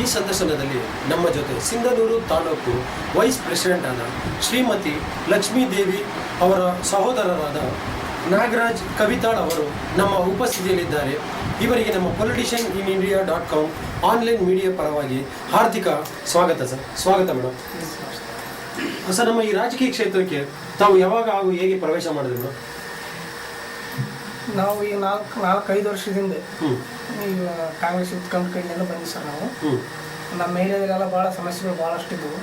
ಈ ಸಂದರ್ಶನದಲ್ಲಿ ನಮ್ಮ ಜೊತೆ ಸಿಂಧನೂರು ತಾಲೂಕು ವೈಸ್ ಪ್ರೆಸಿಡೆಂಟ್ ಆದ ಶ್ರೀಮತಿ ಲಕ್ಷ್ಮೀದೇವಿ ಅವರ ಸಹೋದರರಾದ ನಾಗರಾಜ್ ಕವಿತಾಳ್ ಅವರು ನಮ್ಮ ಉಪಸ್ಥಿತಿಯಲ್ಲಿದ್ದಾರೆ. ಇವರಿಗೆ ನಮ್ಮ politicianinIndia.com ಆನ್ಲೈನ್ ಮೀಡಿಯಾ ಪರವಾಗಿ ಹಾರ್ದಿಕ ಸ್ವಾಗತ ಸರ್. ಸ್ವಾಗತ ಮೇಡಮ್. ಸರ್, ನಮ್ಮ ಈ ರಾಜಕೀಯ ಕ್ಷೇತ್ರಕ್ಕೆ ತಾವು ಯಾವಾಗ ಹಾಗೂ ಹೇಗೆ ಪ್ರವೇಶ ಮಾಡಿದ್ರು ಮೇಡಮ್? ನಾವು ಈ ನಾಲ್ಕೈದು ವರ್ಷದಿಂದ ಈಗ ಕಾಂಗ್ರೆಸ್ ಕೈಯಿಂದ ಬಂದ್ವಿ ಸರ್. ನಾವು ನಮ್ಮ ಏರಿಯಾದಲ್ಲೆಲ್ಲ ಭಾಳ ಸಮಸ್ಯೆಗಳು ಭಾಳಷ್ಟು ಇದ್ದವು.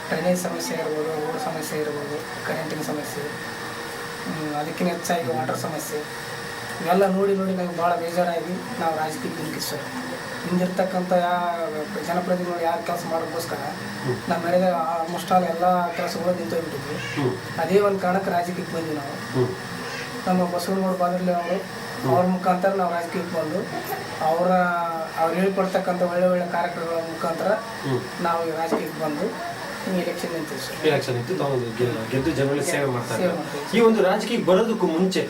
ಡ್ರೈನೇಜ್ ಸಮಸ್ಯೆ ಇರ್ಬೋದು, ರೋಡ್ ಸಮಸ್ಯೆ ಇರ್ಬೋದು, ಕರೆಂಟಿನ ಸಮಸ್ಯೆ, ಅದಕ್ಕಿಂತ ಹೆಚ್ಚಾಗಿ ವಾಟರ್ ಸಮಸ್ಯೆ ಇವೆಲ್ಲ ನೋಡಿ ನಮಗೆ ಭಾಳ ಬೇಜಾರಾಗಿ ನಾವು ರಾಜಕೀಯಕ್ಕೆ ನಿಂತಿದ್ವಿ ಸರ್. ಹಿಂದಿರ್ತಕ್ಕಂಥ ಜನಪ್ರತಿನಿಧಿಗಳು ಯಾರು ಕೆಲಸ ಮಾಡೋಕ್ಕೋಸ್ಕರ ನಮ್ಮ ಏರಿಯಾದ ಆಲ್ಮೋಸ್ಟ್ ಆಲ್ ಎಲ್ಲ ಕೆಲಸಗಳು ನಿಂತೋಗ್ಬಿಟ್ಟಿದ್ವಿ. ಅದೇ ಒಂದು ಕಾರಣಕ್ಕೆ ರಾಜಕೀಯಕ್ಕೆ ಬಂದ್ವಿ ನಾವು. ನಮ್ಮ ಬಸವನಗೌಡ ಬಾದರ್ಲಿ ಅವ್ರ ಮುಖಾಂತರ ನಾವು ರಾಜಕೀಯಕ್ಕೆ ಬಂದು ಅವ್ರು ಹೇಳ್ಕೊಡ್ತಕ್ಕಂಥ ಒಳ್ಳೆ ಕಾರ್ಯಕ್ರಮಗಳ ಮುಖಾಂತರ ನಾವು ರಾಜಕೀಯಕ್ಕೆ ಬಂದು ಎಲೆಕ್ಷನ್ ನಿಂತು ತಾವು ಗೆದ್ದು ಜನಗಳಿಗೆ ಸೇವೆ ಮಾಡ್ತಾ ಇದ್ದಾರೆ. ಈ ಒಂದು ರಾಜಕೀಯಕ್ಕೆ ಬರೋದಕ್ಕೂ ಮುಂಚೆ,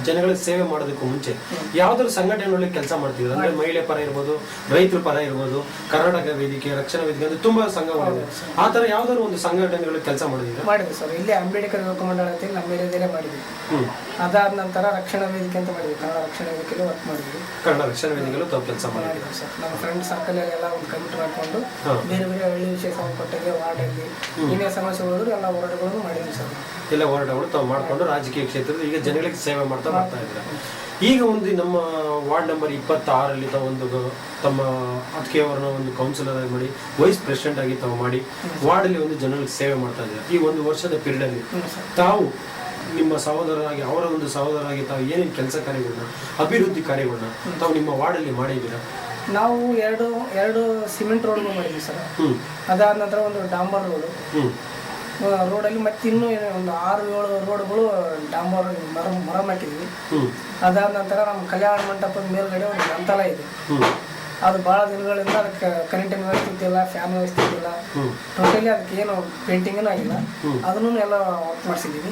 ಜನಗಳಿಗೆ ಸೇವೆ ಮಾಡೋದಕ್ಕೂ ಮುಂಚೆ ಯಾವ್ದಾದ್ರು ಸಂಘಟನೆಗಳಲ್ಲಿ ಕೆಲಸ ಮಾಡ್ತಿದ್ರು? ಅಂದ್ರೆ ಮಹಿಳೆ ಪರ ಇರ್ಬೋದು, ರೈತರ ಪರ ಇರ್ಬೋದು, ಕರ್ನಾಟಕ ವೇದಿಕೆ, ರಕ್ಷಣಾ ವೇದಿಕೆ ಅಂದ್ರೆ ತುಂಬಾ ಸಂಘಗಳಿವೆ. ಆ ತರ ಯಾವ್ದಾದ್ರು ಒಂದು ಸಂಘಟನೆಗಳಲ್ಲಿ ಕೆಲಸ ಮಾಡಿದ್ವಿ ಸರ್. ಇಲ್ಲಿ ಅಂಬೇಡ್ಕರ್ ಯುವಕ ಮಂಡಳ ಅಂತ ನಮ್ಮ ಏರಿಯಾದಲ್ಲೇ ಮಾಡಿದ್ವಿ. ಅದಾದ ನಂತರ ರಕ್ಷಣಾ ವೇದಿಕೆ ಅಂತ ಮಾಡಿದ್ವಿ. ಕನ್ನಡ ರಕ್ಷಣಾ ವೇದಿಕೆಯಲ್ಲಿ ವರ್ಕ್ ಮಾಡಿದ್ವಿ. ಕನ್ನಡ ರಕ್ಷಣಾ ವೇದಿಕೆಯಲ್ಲೂ ತಾವು ಕೆಲಸ ಮಾಡಿದ್ವಿ ಸರ್. ನಮ್ಮ ಫ್ರೆಂಡ್ ಸರ್ಕಲ್ ಎಲ್ಲ ಒಂದು ಕಮಿಟಿ ಮಾಡ್ಕೊಂಡು ಬೇರೆ ಬೇರೆ ಹಳ್ಳಿ ವಿಷಯ ಸಂಬಂಧಪಟ್ಟಿಗೆ ವಾರ್ಡಲ್ಲಿ ಏನೇ ಸಮಸ್ಯೆ ಹೋದ್ರು ಎಲ್ಲ ಹೋರಾಟಗಳನ್ನು ಮಾಡಿದ್ವಿ ಸರ್. ಎಲ್ಲ ಹೋರಾಟಗಳು ತಾವು ಮಾಡಿಕೊಂಡು ರಾಜಕೀಯ ಕ್ಷೇತ್ರದ ಈಗ ಜನಗಳಿಗೆ ಸೇವೆ ಮಾಡ್ತಾ ಇದ್ದಾರೆ. ಈಗ ಒಂದು ನಮ್ಮ ವಾರ್ಡ್ ನಂಬರ್ 26 ತಾವು ಒಂದು ತಮ್ಮ ಅದಕ್ಕೆ ಅವರನ್ನ ಒಂದು ಕೌನ್ಸಿಲರ್ ಆಗಿ ಮಾಡಿ, ವೈಸ್ ಪ್ರೆಸಿಡೆಂಟ್ ಆಗಿ ತಾವು ಮಾಡಿ ವಾರ್ಡಲ್ಲಿ ಒಂದು ಜನಗಳಿಗೆ ಸೇವೆ ಮಾಡ್ತಾ ಇದ್ದಾರೆ. ಈ ಒಂದು ವರ್ಷದ ಪೀರಿಯಡ್ ಅಲ್ಲಿ ತಾವು ನಿಮ್ಮ ಸಹೋದರರಾಗಿ, ಅವರ ಒಂದು ಸಹೋದರರಾಗಿ ತಾವು ಏನೇನು ಕೆಲಸ ಕಾರ್ಯಗಳನ್ನ, ಅಭಿವೃದ್ಧಿ ಕಾರ್ಯಗಳನ್ನ ತಾವು ನಿಮ್ಮ ವಾರ್ಡಲ್ಲಿ ಮಾಡಿದ್ದೀರಾ? ನಾವು ಎರಡು ಸಿಮೆಂಟ್ ರೋಡ್ಗಳು ಮಾಡಿದ್ವಿ ಸರ್. ಅದಾದ ನಂತರ ಒಂದು ಡಾಂಬರ್ ರೋಡಲ್ಲಿ ಮತ್ತೆ ಇನ್ನೂ ಒಂದು 6-7 ರೋಡ್ಗಳು ಡಾಂಬರ್ ಮರಮ್ ಹಾಕಿದ್ವಿ. ಅದಾದ ನಂತರ ನಮ್ಮ ಕಲ್ಯಾಣ ಮಂಟಪದ ಮೇಲ್ಗಡೆ ಒಂದು ಗ್ರಂಥಾಲಯ ಇದೆ. ಅದು ಭಾಳ ದಿನಗಳಿಂದ ಅದಕ್ಕೆ ಕರೆಂಟಿನ ವ್ಯವಸ್ಥೆ ಇದ್ದಿಲ್ಲ, ಫ್ಯಾನ್ ವ್ಯವಸ್ಥೆ ಇದ್ದಿಲ್ಲ. ಟೋಟಲಿ ಅದಕ್ಕೆ ಏನು ಪೇಂಟಿಂಗೇನು ಆಗಿಲ್ಲ. ಅದನ್ನು ಎಲ್ಲ ವರ್ಕ್ ಮಾಡಿಸಿದ್ದೀವಿ.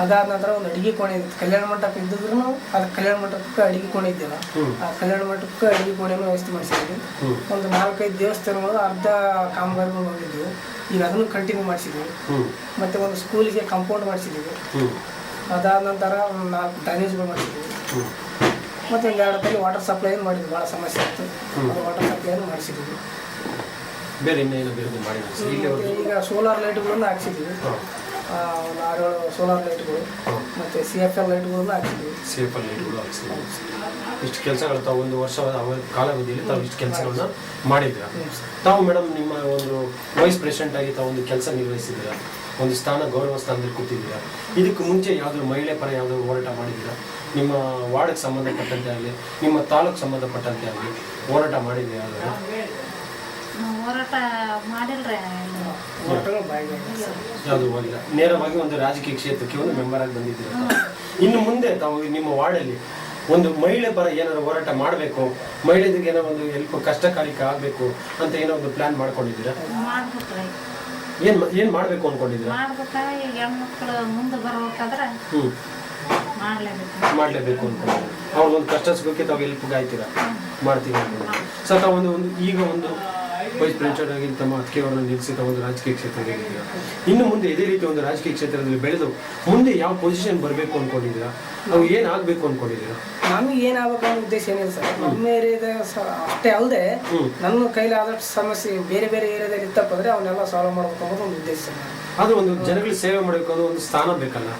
ಅದಾದ ನಂತರ ಒಂದು ಅಡಿಗೆ ಕೋಣೆ ಇತ್ತು. ಕಲ್ಯಾಣ ಮಂಟಪ ಇದ್ದಿದ್ರು ಅದಕ್ಕೆ ಕಲ್ಯಾಣ ಮಂಟಪಕ್ಕೆ ಅಡಿಗೆ ಕೋಣೆ ಇದ್ದಿಲ್ಲ. ಆ ಕಲ್ಯಾಣ ಮಂಟಪಕ್ಕೆ ಅಡಿಗೆ ಕೋಣೆಯನ್ನು ವ್ಯವಸ್ಥೆ ಮಾಡಿಸಿದ್ವಿ. ಒಂದು 4-5 ದೇವಸ್ಥಾನಗಳು ಅರ್ಧ ಕಾಮಗಾರಿಗಳು ಹೋಗಿದ್ವಿ. ಈಗ ಅದನ್ನು ಕಂಟಿನ್ಯೂ ಮಾಡಿಸಿದ್ವಿ. ಮತ್ತೆ ಒಂದು ಸ್ಕೂಲಿಗೆ ಕಾಂಪೌಂಡ್ ಮಾಡಿಸಿದ್ದೀವಿ. ಅದಾದ ನಂತರ ಒಂದು 4 ಡ್ರೈನೇಜ್ಗಳು ಮಾಡಿಸಿದ್ವಿ. ಮತ್ತು ಒಂದು 2 ಕಡೆ ವಾಟರ್ ಸಪ್ಲೈನು ಮಾಡಿದ್ವಿ. ಭಾಳ ಸಮಸ್ಯೆ ಇತ್ತು, ವಾಟರ್ ಸಪ್ಲೈನು ಮಾಡಿಸಿದ್ವಿ. ಈಗ ಸೋಲಾರ್ ಲೈಟ್ಗಳನ್ನು ಹಾಕ್ಸಿದ್ವಿ. ಒಂದು 6-7 ಸೋಲಾರ್ ಲೈಟ್ಗಳು ಮತ್ತು CFL ಲೈಟ್ಗಳನ್ನು ಹಾಕ್ಸಿದ್ವಿ. ಇಷ್ಟು ಕೆಲಸಗಳು ತಾವು ಒಂದು ವರ್ಷ ಕಾಲಾವಧಿಯಲ್ಲಿ ತಾವು ಇಷ್ಟು ಕೆಲಸಗಳನ್ನ ಮಾಡಿದ್ದೀರಾ. ತಾವು ಮೇಡಮ್ ನಿಮ್ಮ ಒಂದು ವೈಸ್ ಪ್ರೆಸಿಡೆಂಟ್ ಆಗಿ ತಾವು ಒಂದು ಕೆಲಸ ನಿರ್ವಹಿಸಿದ್ದೀರಾ, ಒಂದು ಗೌರವ ಸ್ಥಾನದಲ್ಲಿ ಕೂತಿದ್ದೀರಾ. ಇದಕ್ಕೆ ಮುಂಚೆ ಯಾವ್ದಾದ್ರು ಮಹಿಳೆ ಪರ ಯಾವ್ದಾದ್ರು ಹೋರಾಟ ಮಾಡಿದ್ದೀರಾ? ನಿಮ್ಮ ವಾರ್ಡ್ಗೆ ಸಂಬಂಧಪಟ್ಟಂತೆ ಆಗಲಿ, ನಿಮ್ಮ ತಾಲೂಕು ಸಂಬಂಧಪಟ್ಟಂತೆ ಆಗಲಿ ಹೋರಾಟ ಮಾಡಿದ್ದೀರಾ? ಹೋರಾಟ ಮಾಡಿಲ್ರಿ, ಯಾವುದು ಹೋಗಿಲ್ಲ. ನೇರವಾಗಿ ಒಂದು ರಾಜಕೀಯ ಕ್ಷೇತ್ರಕ್ಕೆ ಒಂದು ಮೆಂಬರ್ ಆಗಿ ಬಂದಿದ್ದೀರಾ. ಇನ್ನು ಮುಂದೆ ತಾವು ನಿಮ್ಮ ವಾರ್ಡಲ್ಲಿ ಒಂದು ಮಹಿಳೆ ಪರ ಏನಾದ್ರು ಹೋರಾಟ ಮಾಡಬೇಕು, ಮಹಿಳೆಯರಿಗೆ ಏನೋ ಒಂದು ಹೆಲ್ಪ್ ಕಷ್ಟ ಕಾಲಿಕ ಆಗಬೇಕು ಅಂತ ಏನೋ ಒಂದು ಪ್ಲಾನ್ ಮಾಡ್ಕೊಂಡಿದ್ದೀರಾ? ಏನ್ ಮಾಡ್ಬೇಕು ಅನ್ಕೊಂಡಿದ್ದೀರಾ? ಹೆಣ್ಮಕ್ಳು ಮುಂದೆ ಬರ್ಬೇಕಾದ್ರೆ ಮಾಡ್ಲೇಬೇಕು ಅನ್ಕೊಂಡಿದ್ದೀರಾ. ಅವ್ರಿಗೊಂದು ಕಷ್ಟ ಸುಖಕ್ಕೆ ತಾವು ಹೆಲ್ಪ್ ಗಾಯ್ತೀರಾ, ಮಾಡ್ತೀವಿ ಅನ್ಕೊಂಡಿದ್ದೀರಾ. ಸೊ ತಾವು ಒಂದು ಈಗ ಒಂದು ವೈಸ್ ಪ್ರೆಸಿಡೆಂಟ್ ಆಗಿ ತಮ್ಮ ಅತ್ತಿಗೆಯವರನ್ನ ನಿಲ್ಲಿಸಿ ತಾವು ಒಂದು ರಾಜಕೀಯ ಕ್ಷೇತ್ರಕ್ಕೆ ಹೋಗಿದ್ದೀರಾ. ಇನ್ನು ಮುಂದೆ ಇದೇ ರೀತಿ ಒಂದು ರಾಜಕೀಯ ಕ್ಷೇತ್ರದಲ್ಲಿ ಬೆಳೆದು ಮುಂದೆ ಯಾವ ಪೊಸಿಷನ್ ಬರಬೇಕು ಅನ್ಕೊಂಡಿದ್ದೀರಾ? ನಾವು ಏನಾಗಬೇಕು ಅನ್ಕೊಂಡಿದ್ದೀರಾ? ನಮಗೆ ಏನಾಗಬೇಕು ಅನ್ನೋ ಉದ್ದೇಶ ಏನಿಲ್ಲ ಸರ್. ನಮ್ಮ ಏರಿಯಾದ ಅಷ್ಟೇ ಅಲ್ಲದೆ ನನ್ನ ಕೈಲಿ ಆದಷ್ಟು ಸಮಸ್ಯೆ ಬೇರೆ ಬೇರೆ ಏರಿಯಾದಲ್ಲಿ ಇತ್ತಪ್ಪ ಅಂದ್ರೆ ಅವನ್ನೆಲ್ಲ ಸಾಲ್ವ್ ಮಾಡ್ಬೇಕು ಅನ್ನೋದು ಒಂದು ಉದ್ದೇಶ. ಅದು ಒಂದು ಜನಗಳಿಗೆ ಸೇವೆ ಮಾಡಬೇಕು ಅನ್ನೋ ಒಂದು ಸ್ಥಾನ ಬೇಕಲ್ಲ.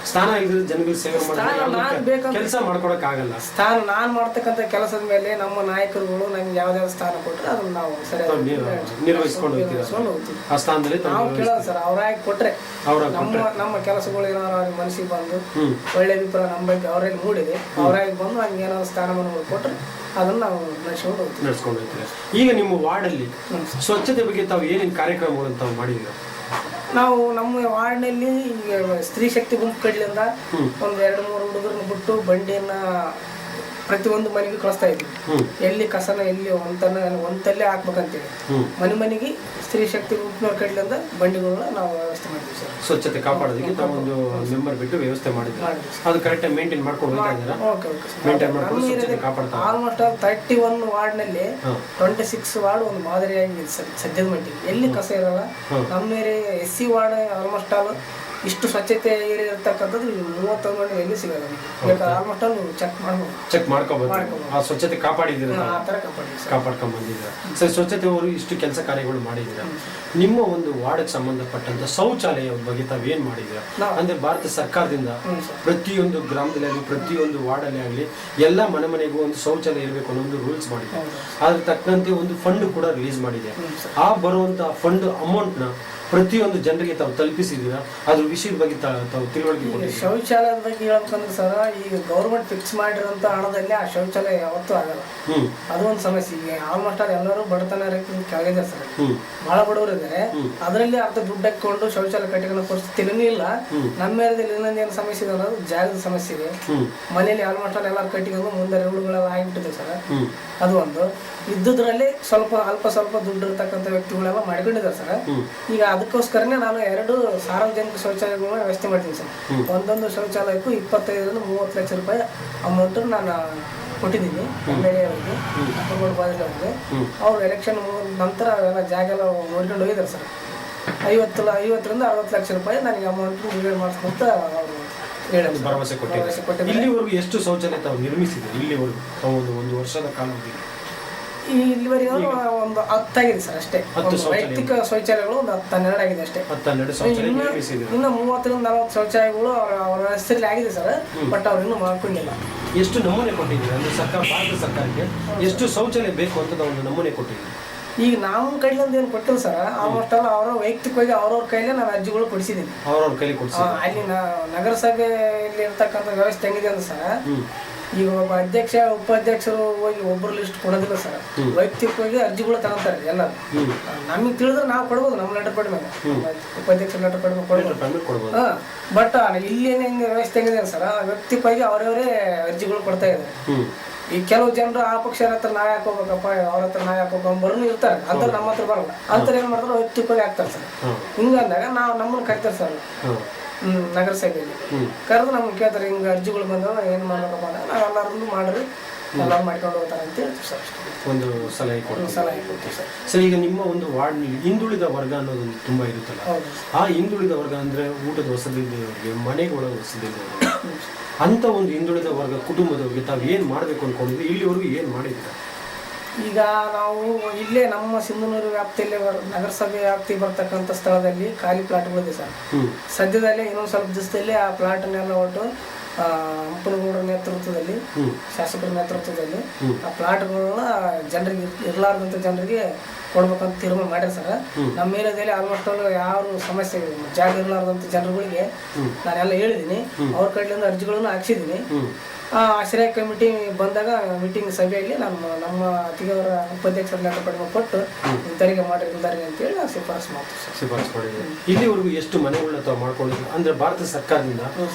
ಸ್ಥಾನ ಇಲ್ಲದ್ರೆ ಜನಗಳಿಗೆ ಸೇವೆ ಮಾಡಬೇಕು, ಕೆಲಸ ಮಾಡ್ಕೊಡಕ್ ಆಗಲ್ಲ. ಸ್ಥಾನ ನಾನು ಮಾಡ್ತಕ್ಕಂಥ ಕೆಲಸದ ಮೇಲೆ ನಮ್ಮ ನಾಯಕರುಗಳು ನಮ್ಗೆ ಯಾವ್ದಾವ್ದು ಸ್ಥಾನ ಕೊಟ್ರೆ ಅದನ್ನ ನಾವು ಸರಿಯಾಗಿ ನಿರ್ವಹಿಸ್ಕೊಂಡು ಹೋಗ್ತೀವಿ. ಆ ಸ್ಥಾನದಲ್ಲಿ ನಾವು ಕೇಳೋದು ಸರ್, ಅವ್ರಾಗಿ ಕೊಟ್ರೆ ನಮ್ಮ ಕೆಲಸಗಳು ಏನಾದ್ರು ಅವ್ರಿಗೆ ಮನಸ್ಸಿಗೆ ಬಂದು ಒಳ್ಳೆ ಅಭಿಪ್ರಾಯ ನಮ್ಮ ಬಗ್ಗೆ ಅವರಲ್ಲಿ ಮೂಡಿದೆ, ಅವರಾಗಿ ಬಂದು ಹಂಗೆ ಏನಾದ್ರು ಸ್ಥಾನಮಾನಗಳು ಕೊಟ್ರೆ ಅದನ್ನ ನಾವು ನಡೆಸ್ಕೊಂಡು ಹೋಗ್ತೀವಿ. ಈಗ ನಿಮ್ಮ ವಾರ್ಡಲ್ಲಿ ಸ್ವಚ್ಛತೆ ಬಗ್ಗೆ ತಾವು ಏನೇನು ಕಾರ್ಯಕ್ರಮಗಳನ್ನು ತಾವು ಮಾಡಿದ್ದೀರಾ? ನಾವು ನಮ್ಮ ವಾರ್ಡ್ನಲ್ಲಿ ಸ್ತ್ರೀ ಶಕ್ತಿ ಗುಂಪು ಕಡ್ಲಿಂದ ಒಂದು 2-3 ಹುಡುಗರನ್ನ ಬಿಟ್ಟು ಬಂಡಿಯನ್ನ ಪ್ರತಿಯೊಂದು ಮನೆಗೂ ಕಳಿಸ್ತಾ ಇದ್ವಿ. ಎಲ್ಲಿ ಕಸನ ಎಲ್ಲಿ ಒಂತಲ್ಲೇ ಹಾಕ್ಬೇಕಂತೇಳಿ ಮನೆಗೆ ಸ್ತ್ರೀ ಶಕ್ತಿ ಗುಂಪಿನವ್ರ ಕಡೆಯಿಂದ ಬಂಡಿಗಳನ್ನ ನಾವು ವ್ಯವಸ್ಥೆ ಮಾಡಿದ್ವಿ ಸರ್. ಸ್ವಚ್ಛತೆ ಕಾಪಾಡೋದಕ್ಕೆ ತಾವೊಂದು ಮೆಂಬರ್ ಬಿಟ್ಟು ವ್ಯವಸ್ಥೆ ಮಾಡಿದ್ವಿ. ಅದು ಕರೆಕ್ಟಾಗಿ ಮೇಂಟೈನ್ ಮಾಡ್ಕೊಂಡು ಹೋಗ್ತಾ ಇದ್ದೀರಾ? ಮೇಂಟೈನ್ ಮಾಡ್ಕೊಂಡು ಸ್ವಚ್ಛತೆ ಕಾಪಾಡ್ತಾ ಆಲ್ಮೋಸ್ಟ್ 31 ವಾರ್ಡ್ನಲ್ಲಿ 26 ವಾರ್ಡ್ ಒಂದು ಮಾದರಿಯಾಗಿ ಸದ್ಯದ ಮಟ್ಟಿಗೆ ಎಲ್ಲಿ ಕಸ ಇರಲ್ಲ. ನಮ್ಮ area SC ward almost all ಇಷ್ಟು ಸ್ವಚ್ಛತೆ ಇರ್ತಕ್ಕಂಥದ್ದು 31 ಮಂದಿ ಎಲ್ಲಿ ಸಿಗಲ್ಲ. ಆಲ್ಮೋಸ್ಟ್ ಆಲ್ ಚೆಕ್ ಮಾಡ್ಕೋಬಹುದು. ಆ ಸ್ವಚ್ಛತೆ ಕಾಪಾಡಿದ್ದೀರಾ, ಕಾಪಾಡ್ಕೊಂಡ್ ಬಂದಿದ್ದೀರಾ. ಸರಿ, ಸ್ವಚ್ಛತೆ ಅವರು ಇಷ್ಟು ಕೆಲಸ ಕಾರ್ಯಗಳು ಮಾಡಿದ್ದೀರಾ. ನಿಮ್ಮ ಒಂದು ವಾರ್ಡ್ಗೆ ಸಂಬಂಧಪಟ್ಟಂತ ಶೌಚಾಲಯ ಬಗ್ಗೆ ತಾವೇನ್ ಮಾಡಿದ್ದೀರಾ? ಅಂದ್ರೆ ಭಾರತ ಸರ್ಕಾರದಿಂದ ಪ್ರತಿಯೊಂದು ಗ್ರಾಮದಲ್ಲಿ ಆಗಲಿ ಪ್ರತಿಯೊಂದು ವಾರ್ಡಲ್ಲಿ ಆಗಲಿ ಎಲ್ಲ ಮನೆಗೂ ಒಂದು ಶೌಚಾಲಯ ಇರಬೇಕು ಅನ್ನೋ ಒಂದು ರೂಲ್ಸ್ ಮಾಡಿದೆ. ಅದ್ರ ತಕ್ಕಂತೆ ಒಂದು ಫಂಡ್ ಕೂಡ ರಿಲೀಸ್ ಮಾಡಿದೆ. ಆ ಬರುವಂತ ಫಂಡ್ ಅಮೌಂಟ್ ನ ಪ್ರತಿಯೊಂದು ಜನರಿಗೆ ತಾವು ತಲುಪಿಸಿದ್ದೀರಾ? ಅದ್ರ ವಿಷಯದ ಬಗ್ಗೆ ತಾವು ತಿಳುವಳಿಕೆ ಕೊಟ್ಟಿದ್ದೀರಾ? ಶೌಚಾಲಯದ ಬಗ್ಗೆ ಹೇಳ್ಬೇಕಂದ್ರೆ ಸರ್, ಈಗ ಗೌರ್ಮೆಂಟ್ ಫಿಕ್ಸ್ ಮಾಡಿರೋಂಥ ಹಣದಲ್ಲಿ ಆ ಶೌಚಾಲಯ ಯಾವತ್ತೂ ಆಗಲ್ಲ. ಅದು ಒಂದು ಸಮಸ್ಯೆ. ಈಗ ಆಲ್ಮೋಸ್ಟ್ ಆಲ್ ಎಲ್ಲರೂ ಬಡತನ ಕೆಳಗಿದೆ ಸರ್, ಬಹಳ ಬಡವರು ಇದ್ದಾರೆ. ಅದರಲ್ಲಿ ಅರ್ಧ ದುಡ್ಡು ಹಾಕೊಂಡು ಶೌಚಾಲಯ ಕಟ್ಟಿಕೊಳ್ಳೋ ಪರಿಸ್ಥಿತಿ ಇಲ್ಲ. ನಮ್ಮ ಏರಿಯಾದಲ್ಲಿ ಇನ್ನೊಂದು ಏನು ಸಮಸ್ಯೆ ಇದೆ ಅನ್ನೋದು ಜಾಗದ ಸಮಸ್ಯೆ ಇದೆ. ಮನೇಲಿ ಆಲ್ಮೋಸ್ಟ್ ಆಲ್ ಎಲ್ಲರೂ ಕಟ್ಟಿಕೊಂಡು ಮುಂದೆ ರೋಡ್ಗಳೆಲ್ಲ ಆಗಿಬಿಟ್ಟಿದೆ ಸರ್. ಅದು ಒಂದು ಇದ್ದುದ್ರಲ್ಲಿ ಅಲ್ಪ ಸ್ವಲ್ಪ ದುಡ್ಡು ಇರ್ತಕ್ಕಂಥ ವ್ಯಕ್ತಿಗಳೆಲ್ಲ ಮಾಡ್ಕೊಂಡಿದ್ದಾರೆ ಸರ್. ಈಗ ಅದಕ್ಕೋಸ್ಕರನೇ ನಾನು 2 ಸಾರ್ವಜನಿಕ ಶೌಚಾಲಯಗಳನ್ನ ವ್ಯವಸ್ಥೆ ಮಾಡ್ತೀನಿ ಸರ್. ಒಂದೊಂದು ಶೌಚಾಲಯಕ್ಕೂ 25ರಿಂದ 30 ಲಕ್ಷ ರೂಪಾಯಿ ಅಮೌಂಟ್ ನಾನು ಕೊಟ್ಟಿದ್ದೀನಿ MLA ಅವರಿಗೆ, ಅಪ್ಪಗೋಡ್ ಬಾದಲ್ ಅವರಿಗೆ. ಅವ್ರು ಎಲೆಕ್ಷನ್ ನಂತರ ಎಲ್ಲ ಜಾಗ ಎಲ್ಲ ನೋಡ್ಕೊಂಡು ಹೋಗಿದ್ದಾರೆ ಸರ್. 50ರಿಂದ 60 ಲಕ್ಷ ರೂಪಾಯಿ ನನಗೆ ಅಮೌಂಟ್ ಡಿವೈಡ್ ಮಾಡಿಸ್ಕೊಂತ ಅವರು ಭರವಸೆ ಕೊಟ್ಟಿದ್ದಾರೆ. ಇಲ್ಲಿವರೆಗೂ ಎಷ್ಟು ಶೌಚಾಲಯ ತಾವು ನಿರ್ಮಿಸಿದೆ? ಇಲ್ಲಿವರೆಗೂ ಒಂದು ವರ್ಷದ ಕಾಲದಲ್ಲಿ ಇಲ್ಲಿವರೆಗೂ ಒಂದು 10 ಆಗಿದೆ ಸರ್ ಅಷ್ಟೇ. ವೈಯಕ್ತಿಕ ಶೌಚಾಲಯಗಳು ಒಂದು 10-12 ಆಗಿದೆ ಅಷ್ಟೇ. ಇನ್ನು 30ರಿಂದ 40 ಶೌಚಾಲಯಗಳು ಅವರ ಹೆಸರಲ್ಲಿ ಆಗಿದೆ ಸರ್. ಬಟ್ ಅವ್ರು ಇನ್ನೂ ಮಾಡ್ಕೊಂಡಿಲ್ಲ. ಎಷ್ಟು ನಮೂನೆ ಕೊಟ್ಟಿದ್ದೀವಿ ಅಂದ್ರೆ ಭಾರತ ಸರ್ಕಾರಕ್ಕೆ ಎಷ್ಟು ಶೌಚಾಲಯ ಬೇಕು ಅಂತ ಒಂದು ನಮೂನೆ ಕೊಟ್ಟಿದ್ದೀವಿ? ಈಗ ನಾವು ಕೈಲಿಂದ ಏನು ಕೊಟ್ಟಿಲ್ಲ ಸರ್. ಆಲ್ಮೋಸ್ಟ್ ಆಲ್ ಅವರ ವೈಯಕ್ತಿಕವಾಗಿ ಅವ್ರವ್ರ ಕೈಲೇ ನಾನು ಅರ್ಜಿಗಳು ಕೊಡಿಸಿದ್ದೀನಿ. ಅವ್ರವ್ರ ಕೈಲಿ ಕೊಡಿಸಿ ಅಲ್ಲಿ ನಗರಸಭೆಯಲ್ಲಿ ಇರ್ತಕ್ಕಂಥ ವ್ಯವಸ್ಥೆ ಹೆಂಗಿದೆ ಅಂದ್ರೆ ಸರ್, ಈಗ ಒಬ್ಬ ಅಧ್ಯಕ್ಷ ಉಪಾಧ್ಯಕ್ಷರು ಹೋಗಿ ಒಬ್ಬರು ಲಿಸ್ಟ್ ಕೊಡೋದಿಲ್ಲ ಸರ್. ವೈಯಕ್ತಿಕವಾಗಿ ಅರ್ಜಿಗಳು ತಗೊಂತಾರೆ ಎಲ್ಲ. ನಮಗೆ ತಿಳಿದ್ರೆ ನಾವು ಕೊಡ್ಬೋದು, ನಮ್ಮ ಲೆಟರ್ ಪಡ್ ಮೇಲೆ ಉಪಾಧ್ಯಕ್ಷರ ಲೆಟರ್ ಪಡ್ ಕೊಡ್ಬೋದು. ಬಟ್ ಇಲ್ಲಿ ಹೆಂಗೆ ವ್ಯವಸ್ಥೆ ಹೆಂಗಿದೆ ಸರ್, ವೈಯಕ್ತಿಕವಾಗಿ ಅವರವರೇ ಅರ್ಜಿಗಳು ಕೊಡ್ತಾ ಇದ್ದಾರೆ. ಈ ಕೆಲವು ಜನರು ಆ ಪಕ್ಷ ಹತ್ರ ನಾವ್ ಯಾಕೆ ಹೋಗ್ಬೇಕಪ್ಪ, ಅವ್ರ ಹತ್ರ ನಾವ್ ಯಾಕೆ ಹೋಗ್ಬರ್ನು ಇರ್ತಾರೆ. ಅಂತ ನಮ್ಮ ಹತ್ರ ಬರಲ್ಲ. ಅಂತರ ಏನ್ ಮಾಡ್ತಾರೆ, ವೈಯಕ್ತಿಕವಾಗಿ ಆಗ್ತಾರೆ ಸರ್. ಹಿಂಗಂದಾಗ ನಾವು ನಮ್ಮನ್ನ ಕರಿತಾರೆ ಸರ್ ನಗರಸಭೆಯಲ್ಲಿ. ಕರೆದು ನಮ್ಗೆ ಕೇಳ್ತಾರೆ, ಹಿಂಗೆ ಅರ್ಜಿಗಳು ಬಂದವ ಏನು ಮಾಡ್ಬೇಕಪ್ಪ ಅಂದ್ರೆ ನಾವು ಎಲ್ಲರೂ ಮಾಡ್ರಿ, ಎಲ್ಲರೂ ಮಾಡ್ಕೊಂಡು ಹೋಗ್ತಾರೆ ಅಂತ ಹೇಳ್ತೀವಿ ಸರ್. ಒಂದು ಸಲಹೆ ಕೊಡ್ತೀವಿ ಸರ್. ಸರ್, ಈಗ ನಿಮ್ಮ ಒಂದು ವಾರ್ಡ್ನಲ್ಲಿ ಹಿಂದುಳಿದ ವರ್ಗ ಅನ್ನೋದು ತುಂಬಾ ಇರುತ್ತಲ್ಲ, ಆ ಹಿಂದುಳಿದ ವರ್ಗ ಅಂದ್ರೆ ಊಟದ ವಸತಿ ಇದ್ದವರಿಗೆ, ಮನೆಗಳ ವಸತಿ ಇದ್ದವರಿಗೆ, ಅಂತ ಒಂದು ಹಿಂದುಳಿದ ವರ್ಗ ಕುಟುಂಬದವ್ರಿಗೆ ತಾವು ಏನು ಮಾಡಬೇಕು ಅನ್ಕೊಂಡಿದ್ವಿ? ಇಲ್ಲಿವರೆಗೂ ಏನು ಮಾಡಿದ್ದೀರಾ? ಈಗ ನಾವು ಇಲ್ಲೇ ನಮ್ಮ ಸಿಂಧನೂರು ವ್ಯಾಪ್ತಿಯಲ್ಲಿ ನಗರಸಭೆ ವ್ಯಾಪ್ತಿ ಬರ್ತಕ್ಕಂಥ ಸ್ಥಳದಲ್ಲಿ ಖಾಲಿ ಪ್ಲಾಟ್ಗಳಿದೆ ಸರ್. ಸದ್ಯದಲ್ಲೇ ಇನ್ನೊಂದು ಸ್ವಲ್ಪ ದಿವಸದಲ್ಲಿ ಆ ಪ್ಲಾಟ್ನೆಲ್ಲ ಒಟ್ಟು ಹಂಪನಗೌಡರ ನೇತೃತ್ವದಲ್ಲಿ, ಶಾಸಕರ ನೇತೃತ್ವದಲ್ಲಿ ಆ ಪ್ಲಾಟ್ಗಳನ್ನ ಜನರಿಗೆ ಇರಲಾರ್ದಂಥ ಜನರಿಗೆ ಕೊಡ್ಬೇಕಂತ ತೀರ್ಮಾನ ಮಾಡ್ಯಾರ ಸರ್. ನಮ್ಮ ಏರಿಯಾದಲ್ಲಿ ಆಲ್ಮೋಸ್ಟ್ ಯಾರು ಸಮಸ್ಯೆ ಜಾಗ ಇರಲಾರ್ದಂಥ ಜನರುಗಳಿಗೆ ನಾನೆಲ್ಲ ಹೇಳಿದ್ದೀನಿ. ಅವ್ರ ಕಡೆಯಿಂದ ಅರ್ಜಿಗಳನ್ನು ಹಾಕ್ಸಿದ್ದೀನಿ. ಆಶ್ರಯ ಕಮಿಟಿ ಬಂದಾಗ ಮೀಟಿಂಗ್ ಸಭೆಯಲ್ಲಿ ನಮ್ಮ ಅತಿಗವರ ಉಪಾಧ್ಯಕ್ಷರ ಲೆಟರ್ ಪಡೆದು ಕೊಟ್ಟು ಇಂಥವರಿಗೆ ಮಾಡಿದ್ದಾರೆ ಅಂತೇಳಿ ನಾವು ಶಿಫಾರಸು ಮಾಡ್ತೀವಿ. ಶಿಫಾರಸು ಮಾಡಿದ್ದೀವಿ. ಇಲ್ಲಿವರೆಗೂ ಎಷ್ಟು ಮನೆಗಳನ್ನ ತಾವು ಮಾಡ್ಕೊಂಡಿದ್ದೀವಿ ಅಂದ್ರೆ ಭಾರತ ಸರ್ಕಾರದಿಂದ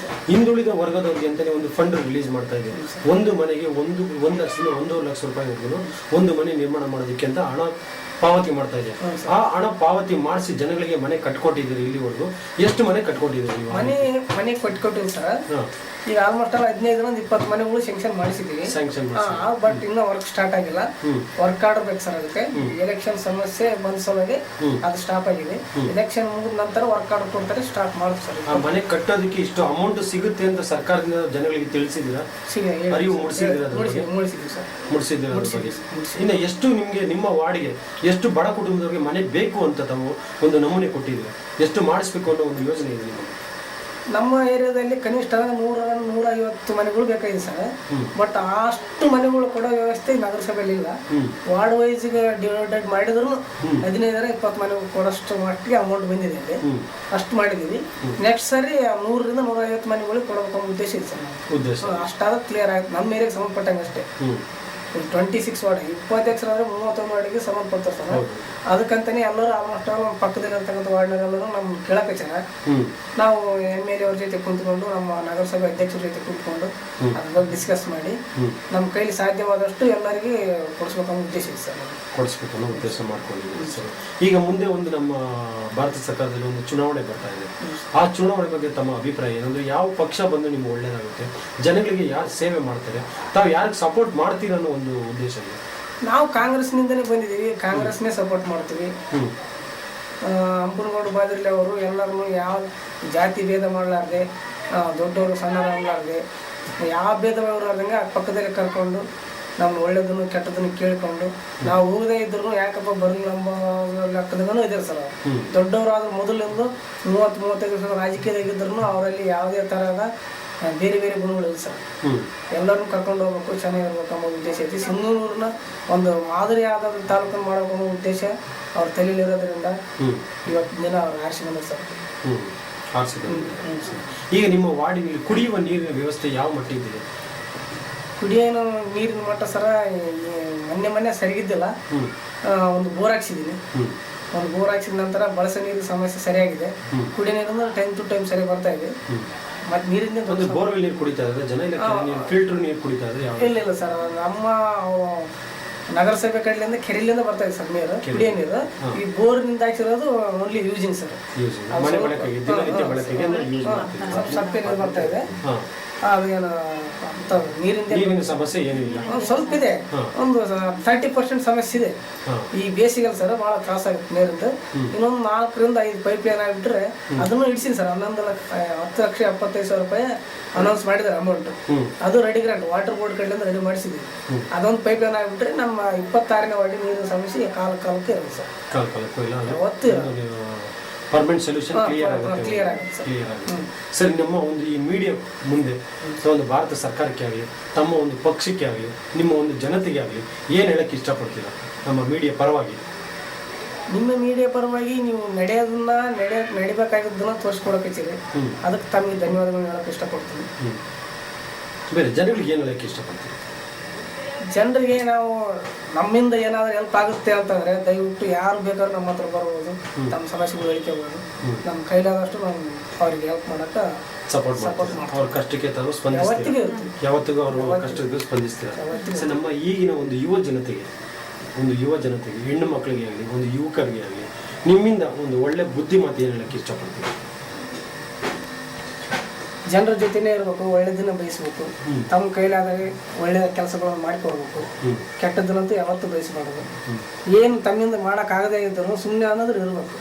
ಹಿಂದುಳಿದ ವರ್ಗದವರಿಗೆ ಅಂತಾನೆ ಒಂದು ಫಂಡ್ ರಿಲೀಸ್ ಮಾಡ್ತಾ ಇದೆ. ಒಂದು ಮನೆಗೆ 1 ಲಕ್ಷದಿಂದ 1.5 ಲಕ್ಷ ರೂಪಾಯಿವರೆಗೂ ಒಂದು ಮನೆ ನಿರ್ಮಾಣ ಮಾಡೋದಕ್ಕೆ ಅಂತ ಹಣ ಪಾವತಿ ಮಾಡ್ತಾ ಇದೆ. ಆ ಹಣ ಪಾವತಿ ಮಾಡಿಸಿ ಜನಗಳಿಗೆ ಮನೆ ಕಟ್ಕೊಟ್ಟಿದ್ದೀರಿ. ಇಲ್ಲಿವರೆಗೂ ಎಷ್ಟು ಮನೆ ಕಟ್ಕೊಟ್ಟಿದ್ದೀರಿ? ಮನೆ ಕಟ್ಕೊಟ್ಟಿವಿ ಸರ್. ಈಗ ಆಲ್ಮೋಸ್ಟ್ 15ರಿಂದ 20 ಮನೆಗಳು ಸ್ಯಾಂಕ್ಷನ್ ಮಾಡಿಸಿದ್ದೀವಿ. ಬಟ್ ಇನ್ನೂ ವರ್ಕ್ ಸ್ಟಾರ್ಟ್ ಆಗಿಲ್ಲ. ವರ್ಕ್ ಆರ್ಡರ್ ಬೇಕು ಸರ್. ಅದಕ್ಕೆ ಎಲೆಕ್ಷನ್ ಸಮಸ್ಯೆ ಬಂದ ಸಲುವಾಗಿ ಅದು ಸ್ಟಾಪ್ ಆಗಿದೆ. ಎಲೆಕ್ಷನ್ ಮುಗಿದ ನಂತರ ವರ್ಕ್ ಆರ್ಡರ್ ಕೊಡ್ತಾರೆ, ಸ್ಟಾರ್ಟ್ ಮಾಡುತ್ತೆ ಸರ್. ಆ ಮನೆ ಕಟ್ಟೋದಕ್ಕೆ ಇಷ್ಟು ಅಮೌಂಟ್ ಸಿಗುತ್ತೆ ಅಂತ ಸರ್ಕಾರದಿಂದ ಜನಗಳಿಗೆ ತಿಳಿಸಿದ್ದೀರಾ? ಅರಿವು ಮೂಡಿಸಿದ್ದೀರಾ? ಇನ್ನು ಎಷ್ಟು ನಿಮ್ಗೆ ನಿಮ್ಮ ವಾರ್ಡ್ಗೆ ಎಷ್ಟು ಬಡ ಕುಟುಂಬದವರಿಗೆ ಮನೆ ಬೇಕು ಅಂತ ತಾವು ಒಂದು ನಮೂನೆ ಕೊಟ್ಟಿದ್ದೀರಾ? ಎಷ್ಟು ಮಾಡಿಸ್ಬೇಕು ಅನ್ನೋ ಒಂದು ಯೋಜನೆ ಇದೆ ನಿಮಗೆ? ನಮ್ಮ ಏರಿಯಾದಲ್ಲಿ ಕನಿಷ್ಠ 100-150 ಮನೆಗಳು ಬೇಕಾಗಿದೆ ಸರ್. ಬಟ್ ಅಷ್ಟು ಮನೆಗಳು ಕೊಡೋ ವ್ಯವಸ್ಥೆ ನಗರಸಭೆಯಲ್ಲಿ ಇಲ್ಲ. ವಾರ್ಡ್ ವೈಸ್ಗೆ ಡಿವೈಡೆಡ್ ಮಾಡಿದ್ರು 15-20 ಮನೆಗಳು ಕೊಡೋಷ್ಟು ಮಟ್ಟಿಗೆ ಅಮೌಂಟ್ ಬಂದಿದೆ ಅಲ್ಲಿ. ಅಷ್ಟು ಮಾಡಿದ್ದೀವಿ. ನೆಕ್ಸ್ಟ್ ಸರಿ 100-150 ಮನೆಗಳಿಗೆ ಕೊಡಬೇಕು ಅನ್ನೋ ಉದ್ದೇಶ ಇದೆ ಸರ್. ಅಷ್ಟಾದ ಕ್ಲಿಯರ್ ಆಯ್ತು ನಮ್ಮ ಏರಿಯಾಗೆ ಸಂಬಂಧಪಟ್ಟಂಗೆ ಅಷ್ಟೇ. 26 ವಾರ್ಡ್ ಉಪಾಧ್ಯಕ್ಷರಾದ್ರೆ 31 ವಾರ್ಡಿಗೆ ಸಂಬಂಧಪಡ್ತಾರೆ ಸರ್. ಅದಕ್ಕಂತಾನೆ ಎಲ್ಲರೂ ಆಲ್ಮೋಸ್ಟ್ ಆಲ್ ನಮ್ಮ ಪಕ್ಕದಲ್ಲಿರ್ತಕ್ಕಂಥ ವಾರ್ಡ್ನವರೆಲ್ಲರೂ ನಮ್ಮ ಕೇಳಕ್ಕೆ ನಾವು MLA ಅವ್ರ ಜೊತೆ ಕುಂತ್ಕೊಂಡು ನಮ್ಮ ನಗರಸಭೆ ಅಧ್ಯಕ್ಷರ ಜೊತೆ ಕುಂತ್ಕೊಂಡು ಅದ್ರ ಬಗ್ಗೆ ಡಿಸ್ಕಸ್ ಮಾಡಿ ನಮ್ಮ ಕೈಲಿ ಸಾಧ್ಯವಾದಷ್ಟು ಎಲ್ಲರಿಗೆ ಕೊಡಿಸ್ಬೇಕನ್ನೋ ಉದ್ದೇಶ ಇದೆ ಸರ್. ಕೊಡಿಸ್ಬೇಕನ್ನೋ ಉದ್ದೇಶ ಮಾಡ್ಕೊಂಡಿದ್ದೀವಿ ಸರ್. ಈಗ ಮುಂದೆ ಒಂದು ನಮ್ಮ ಭಾರತ ಸರ್ಕಾರದಲ್ಲಿ ಒಂದು ಚುನಾವಣೆ ಬರ್ತಾ ಇದೆ. ಆ ಚುನಾವಣೆ ಬಗ್ಗೆ ತಮ್ಮ ಅಭಿಪ್ರಾಯ ಏನಂದ್ರೆ ಯಾವ ಪಕ್ಷ ಬಂದು ನಿಮ್ಗೆ ಒಳ್ಳೇದಾಗುತ್ತೆ, ಜನಗಳಿಗೆ ಯಾರು ಸೇವೆ ಮಾಡ್ತಾರೆ, ತಾವು ಯಾರಿಗೆ ಸಪೋರ್ಟ್ ಮಾಡ್ತೀರ ಅನ್ನೋ ಒಂದು ಉದ್ದೇಶ ಇದೆ. ನಾವು ಕಾಂಗ್ರೆಸ್ನಿಂದನೇ ಬಂದಿದ್ದೀವಿ, ಕಾಂಗ್ರೆಸ್ನೇ ಸಪೋರ್ಟ್ ಮಾಡ್ತೀವಿ. ಅಂಬನಗೌಡ ಬಾದಿರ್ಲಿ ಅವರು ಎಲ್ಲರನ್ನು ಯಾವ ಜಾತಿ ಭೇದ ಮಾಡಲಾರ್ದೆ, ದೊಡ್ಡವರು ಸಣ್ಣವರು ಅನ್ನಲಾರ್ದೆ, ಯಾವ ಭೇದ ಇರ್ಲಾರ್ದಂಗೆ ಪಕ್ಕದಲ್ಲಿ ಕರ್ಕೊಂಡು ನಮ್ಮ ಒಳ್ಳೇದನ್ನು ಕೆಟ್ಟದನ್ನು ಕೇಳಿಕೊಂಡು ನಾವು ಹೋಗದೇ ಇದ್ರು ಯಾಕಪ್ಪ ಬರಲಿ ನಮ್ಮ ಲೆಕ್ಕದಾಗೂ ಇದ್ದಾರೆ ಸರ್. ದೊಡ್ಡವರಾದ್ರೂ ಮೊದಲಿಂದ 30-35 ವರ್ಷ ರಾಜಕೀಯದಾಗಿದ್ರು ಅವರಲ್ಲಿ ಯಾವುದೇ ಥರದ ಬೇರೆ ಬೇರೆ ಗುಣಗಳಿಲ್ಲ ಸರ್. ಎಲ್ಲರನ್ನೂ ಕರ್ಕೊಂಡು ಹೋಗ್ಬೇಕು, ಚೆನ್ನಾಗಿರ್ಬೇಕು ಅನ್ನೋ ಉದ್ದೇಶ ಐತಿ. ಸಿಂಧನೂರನ್ನ ಒಂದು ಮಾದರಿಯಾದ ತಾಲೂಕನ್ನು ಮಾಡಬೇಕು ಅನ್ನೋ ಉದ್ದೇಶ ಅವ್ರ ತಲೆಯಲ್ಲಿರೋದ್ರಿಂದ ಇವತ್ತಿನ ದಿನ ಅವ್ರು ಆರಿಸಿ ಬಂದರು ಸರ್. ಈಗ ನಿಮ್ಮ ವಾರ್ಡಿನಲ್ಲಿ ಕುಡಿಯುವ ನೀರಿನ ವ್ಯವಸ್ಥೆ ಯಾವ ಮಟ್ಟಿಗಿದೆ? ಕುಡಿಯೋ ನೀರಿನ ಮಟ್ಟ ಸರ ಮೊನ್ನೆ ಸರಿಗಿದ್ದಿಲ್ಲ. ಒಂದು ಬೋರ್ ಹಾಕ್ಸಿದ್ದೀನಿ. ಒಂದು ಬೋರ್ ಹಾಕ್ಸಿದ ನಂತರ ಬಳಸೋ ನೀರಿನ ಸಮಸ್ಯೆ ಸರಿಯಾಗಿದೆ. ಕುಡಿಯೋ ನೀರನ್ನು ಟೈಮ್ ಟು ಟೈಮ್ ಸರಿ ಬರ್ತಾ ಇದೆ. ಮತ್ತೆ ನೀರಿನ ಬೋರ್ವೆಲ್ ನೀರು ಕುಡಿತಾ ಇದ್ದಾರೆ ಜನ, ಫಿಲ್ಟರ್ ನೀರು ಕುಡಿತಾ ಇದ್ದಾರೆ? ಇಲ್ಲ ಸರ್, ನಮ್ಮ ನಗರಸಭೆ ಕಡೆಯಿಂದ ಕೆರೆಲಿಂದ ಬರ್ತಾ ಇದೆ ಸರ್ ನೀರು, ಕುಡಿಯೋ ನೀರು. ಈ ಬೋರ್ನಿಂದ ಹಾಕಿರೋದು ಓನ್ಲಿ ಯೂಸಿಂಗ್ ಸರ್, ಸಪ್ಪೆ ನೀರು ಬರ್ತಾ ಇದೆ. ಅದೇನು ನೀರಿನ ಸಮಸ್ಯೆ ಏನಿಲ್ಲ, ಸ್ವಲ್ಪ ಇದೆ. ಒಂದು 30% ಸಮಸ್ಯೆ ಇದೆ ಈ ಬೇಸಿಗೆಲ್ ಸರ್. ಬಹಳ ತ್ರಾಸ ಆಗುತ್ತೆ ನೀರಿಂದ. ಇನ್ನೊಂದು 4ರಿಂದ 5 ಪೈಪ್ ಲೈನ್ ಆಗಿಬಿಟ್ರೆ ಅದನ್ನು ಇಡಿಸಿನಿ ಸರ್. 11,75,000 ರೂಪಾಯಿ ಅನೌನ್ಸ್ ಮಾಡಿದ್ದಾರೆ ಅಮೌಂಟ್. ಅದು ರೆಡಿ ಗ್ರಾಂಟ್ ವಾಟರ್ ಬೋರ್ಡ್ ಕಡೆಯಿಂದ ರೆಡಿ ಮಾಡಿಸಿದ್ವಿ. ಅದೊಂದು ಪೈಪ್ ಲೈನ್ ಆಗಿಬಿಟ್ರೆ ನಮ್ಮ 26ನೇ ವಾರ್ಡಿನ ನೀರಿನ ಸಮಸ್ಯೆ ಕಾಲಕ್ಕೆ ಇರುತ್ತೆ ಸರ್. ಅವತ್ತು ಪರ್ಮನೆಂಟ್ ಸೊಲ್ಯೂಷನ್ ಕ್ಲಿಯರ್ ಆಗುತ್ತೆ. ಸರ್, ನಮ್ಮ ಒಂದು ಈ ಮೀಡಿಯಾ ಮುಂದೆ ಒಂದು ಭಾರತ ಸರ್ಕಾರಕ್ಕೆ ಆಗಲಿ, ತಮ್ಮ ಒಂದು ಪಕ್ಷಕ್ಕೆ ಆಗಲಿ, ನಿಮ್ಮ ಒಂದು ಜನತೆಗೆ ಆಗಲಿ ಏನು ಹೇಳಕ್ಕೆ ಇಷ್ಟಪಡ್ತೀರಾ ನಮ್ಮ ಮೀಡಿಯಾ ಪರವಾಗಿ? ನಿಮ್ಮ ಮೀಡಿಯಾ ಪರವಾಗಿ ನೀವು ನಡಿಬೇಕಾಗಿದ್ದನ್ನ ತೋರಿಸ್ಕೊಡಕತ್ತೀರಿ. ಅದಕ್ಕೆ ತಮಗೆ ಧನ್ಯವಾದಗಳನ್ನ ಹೇಳಕ್ಕೆ ಇಷ್ಟಪಡ್ತೀನಿ. ಬೇರೆ ಜನಗಳಿಗೆ ಏನು ಹೇಳಕ್ಕೆ ಇಷ್ಟಪಡ್ತೀರಿ? ಜನರಿಗೆ ನಾವು ನಮ್ಮಿಂದ ಏನಾದರೂ ಹೆಲ್ಪ್ ಆಗುತ್ತೆ ಅಂತಂದರೆ ದಯವಿಟ್ಟು ಯಾರು ಬೇಕಾದ್ರೂ ನಮ್ಮ ಹತ್ರ ಬರ್ಬೋದು, ತಮ್ಮ ಸಮಸ್ಯೆಗಳು ಹೇಳ್ಕೋಬೋದು. ನಮ್ಮ ಕೈಲಾದಷ್ಟು ನಾವು ಅವರಿಗೆ ಹೆಲ್ಪ್ ಮಾಡೋಕ್ಕೆ ಸಪೋರ್ಟ್ ಮಾಡ್ತೀವಿ. ಅವ್ರ ಕಷ್ಟಕ್ಕೆ ತಾವು ಸ್ಪಂದಿಸ್ತೀವಿ, ಯಾವತ್ತಿಗೂ ಅವ್ರ ಕಷ್ಟಕ್ಕೆ ಸ್ಪಂದಿಸ್ತೀರಾ? ಸರ್, ನಮ್ಮ ಈಗಿನ ಒಂದು ಯುವ ಜನತೆಗೆ, ಹೆಣ್ಣು ಮಕ್ಕಳಿಗೆ ಆಗಲಿ, ಒಂದು ಯುವಕರಿಗೆ ಆಗಲಿ, ನಿಮ್ಮಿಂದ ಒಂದು ಒಳ್ಳೆ ಬುದ್ಧಿಮಾತು ಏನು ಹೇಳಕ್ಕೆ ಇಷ್ಟಪಡ್ತೀವಿ? ಜನರ ಜೊತೆನೇ ಇರಬೇಕು, ಒಳ್ಳೆದನ್ನ ಬಯಸಬೇಕು, ತಮ್ಮ ಕೈಲಾದರೆ ಒಳ್ಳೆಯ ಕೆಲಸಗಳನ್ನು ಮಾಡಿಕೊಡ್ಬೇಕು, ಕೆಟ್ಟದನ್ನಂತೂ ಯಾವತ್ತೂ ಬಯಸಬಾರ್ದು. ಏನು ತಮ್ಮಿಂದ ಮಾಡೋಕ್ಕಾಗದೇ ಇದ್ದರೂ ಸುಮ್ಮನೆ ಅನ್ನೋದ್ರ ಇರಬೇಕು.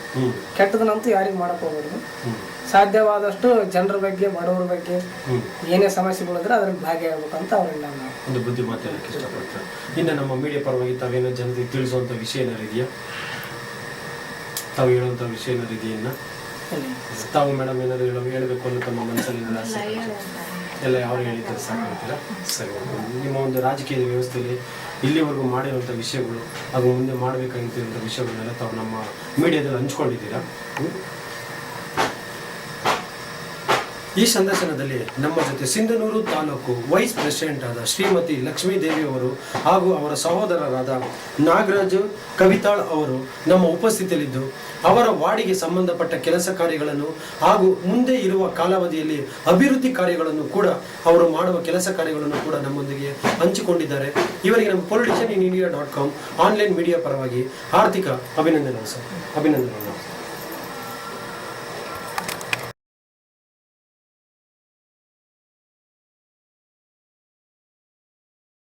ಕೆಟ್ಟದನ್ನಂತೂ ಯಾರಿಗೂ ಮಾಡಕ್ಕೆ ಹೋಗ್ಬಾರ್ದು. ಸಾಧ್ಯವಾದಷ್ಟು ಜನರ ಬಗ್ಗೆ, ಬಡವರ ಬಗ್ಗೆ ಏನೇ ಸಮಸ್ಯೆಗಳಿದ್ರೆ ಅದ್ರಲ್ಲಿ ಭಾಗಿಯಾಗಬೇಕು ಅಂತ ಅವ್ರನ್ನ ಒಂದು ಬುದ್ಧಿಮಾತು ಹೇಳಕ್ಕೆ ಇಷ್ಟಪಡ್ತಾರೆ. ಇನ್ನು ನಮ್ಮ ಮೀಡಿಯಾ ಪರವಾಗಿ ತಾವೇನೋ ಜನತೆಗೆ ತಿಳಿಸುವಂಥ ವಿಷಯ ಏನಾರು ಇದೆಯಾ? ತಾವು ಹೇಳುವಂಥ ವಿಷಯ ಏನಾರು ಇದೆಯನ್ನ ತಾವು ಮೇಡಮ್ ಏನಾದ್ರು ಹೇಳಬೇಕು ಅನ್ನೋ ತಮ್ಮ ಮನಸ್ಸಲ್ಲಿ ಎಲ್ಲ ಯಾವ ಹೇಳಿದ್ರೆ ಸಾಕಾಗ್ತೀರಾ? ಸರಿ, ನಿಮ್ಮ ಒಂದು ರಾಜಕೀಯದ ವ್ಯವಸ್ಥೆಯಲ್ಲಿ ಇಲ್ಲಿವರೆಗೂ ಮಾಡಿರುವಂಥ ವಿಷಯಗಳು ಹಾಗೂ ಮುಂದೆ ಮಾಡಬೇಕಾಗಿರುವಂಥ ವಿಷಯಗಳನ್ನೆಲ್ಲ ತಾವು ನಮ್ಮ ಮೀಡಿಯಾದಲ್ಲಿ ಹಂಚ್ಕೊಂಡಿದ್ದೀರಾ. ಈ ಸಂದರ್ಶನದಲ್ಲಿ ನಮ್ಮ ಜೊತೆ ಸಿಂಧನೂರು ತಾಲೂಕು ವೈಸ್ ಪ್ರೆಸಿಡೆಂಟ್ ಆದ ಶ್ರೀಮತಿ ಲಕ್ಷ್ಮೀದೇವಿ ಅವರು ಹಾಗೂ ಅವರ ಸಹೋದರರಾದ ನಾಗರಾಜ್ ಕವಿತಾಳ್ ಅವರು ನಮ್ಮ ಉಪಸ್ಥಿತಿಯಲ್ಲಿದ್ದು ಅವರ ವಾರ್ಡಿಗೆ ಸಂಬಂಧಪಟ್ಟ ಕೆಲಸ ಕಾರ್ಯಗಳನ್ನು ಹಾಗೂ ಮುಂದೆ ಇರುವ ಕಾಲಾವಧಿಯಲ್ಲಿ ಅಭಿವೃದ್ಧಿ ಕಾರ್ಯಗಳನ್ನು ಕೂಡ ಅವರು ಮಾಡುವ ಕೆಲಸ ಕಾರ್ಯಗಳನ್ನು ಕೂಡ ನಮ್ಮೊಂದಿಗೆ ಹಂಚಿಕೊಂಡಿದ್ದಾರೆ. ಇವರಿಗೆ ನಮ್ಮ politicianinIndia.com ಆನ್ಲೈನ್ ಮೀಡಿಯಾ ಪರವಾಗಿ ಆರ್ಥಿಕ ಅಭಿನಂದನೆಗಳು ಸರ್. ಅಭಿನಂದನೆಗಳು.